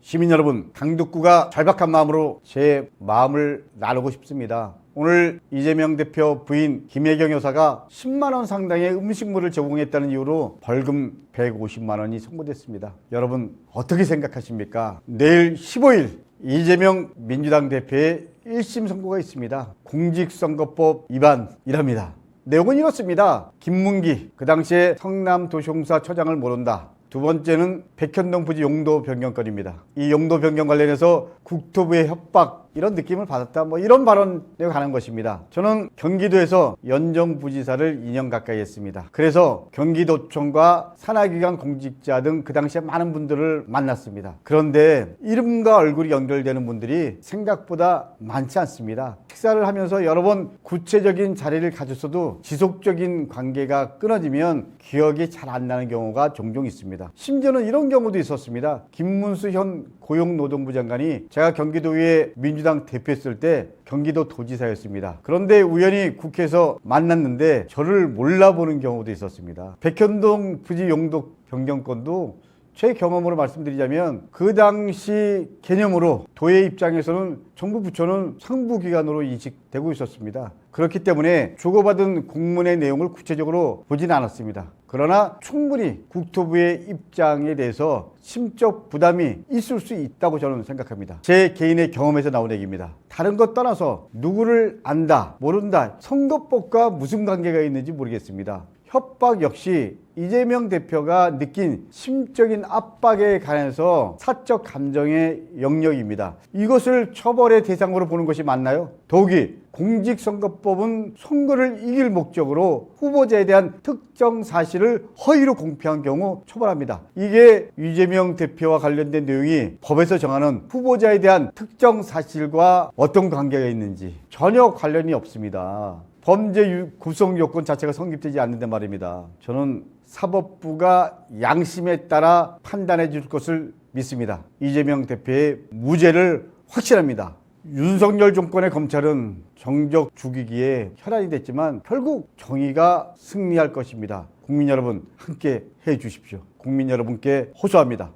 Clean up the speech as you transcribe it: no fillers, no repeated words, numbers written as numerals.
시민 여러분, 강북구가 절박한 마음으로 제 마음을 나누고 싶습니다. 오늘 이재명 대표 부인 김혜경 여사가 10만 원 상당의 음식물을 제공했다는 이유로 벌금 150만 원이 선고됐습니다. 여러분 어떻게 생각하십니까? 내일 15일 이재명 민주당 대표의 1심 선고가 있습니다. 공직선거법 위반이랍니다. 내용은 이렇습니다. 김문기, 그 당시에 성남도시공사처장을 모른다. 두 번째는 백현동 부지 용도 변경 건입니다. 이 용도 변경 관련해서 국토부의 협박 이런 느낌을 받았다. 이런 발언에 관한 것입니다. 저는 경기도에서 연정부지사를 2년 가까이 했습니다. 그래서 경기도청과 산하기관 공직자 등 그 당시에 많은 분들을 만났습니다. 그런데 이름과 얼굴이 연결되는 분들이 생각보다 많지 않습니다. 식사를 하면서 여러 번 구체적인 자리를 가졌어도 지속적인 관계가 끊어지면 기억이 잘 안 나는 경우가 종종 있습니다. 심지어는 이런 경우도 있었습니다. 김문수 현 고용노동부 장관이 제가 경기도의회 민주당 대표했을 때 경기도 도지사였습니다. 그런데 우연히 국회에서 만났는데 저를 몰라보는 경우도 있었습니다. 백현동 부지 용도 변경건도 제 경험으로 말씀드리자면 그 당시 개념으로 도의 입장에서는 정부 부처는 상부기관으로 인식되고 있었습니다. 그렇기 때문에 주고받은 공문의 내용을 구체적으로 보진 않았습니다. 그러나 충분히 국토부의 입장에 대해서 심적 부담이 있을 수 있다고 저는 생각합니다. 제 개인의 경험에서 나온 얘기입니다. 다른 것 떠나서 누구를 안다, 모른다, 선거법과 무슨 관계가 있는지 모르겠습니다. 협박 역시 이재명 대표가 느낀 심적인 압박에 관해서 사적 감정의 영역입니다. 이것을 처벌의 대상으로 보는 것이 맞나요? 더욱이 공직선거법은 선거를 이길 목적으로 후보자에 대한 특정 사실을 허위로 공표한 경우 처벌합니다. 이게 이재명 대표와 관련된 내용이 법에서 정하는 후보자에 대한 특정 사실과 어떤 관계가 있는지 전혀 관련이 없습니다. 범죄 구성 요건 자체가 성립되지 않는데 말입니다. 저는 사법부가 양심에 따라 판단해 줄 것을 믿습니다. 이재명 대표의 무죄를 확신합니다. 윤석열 정권의 검찰은 정적 죽이기에 혈안이 됐지만 결국 정의가 승리할 것입니다. 국민 여러분 함께 해 주십시오. 국민 여러분께 호소합니다.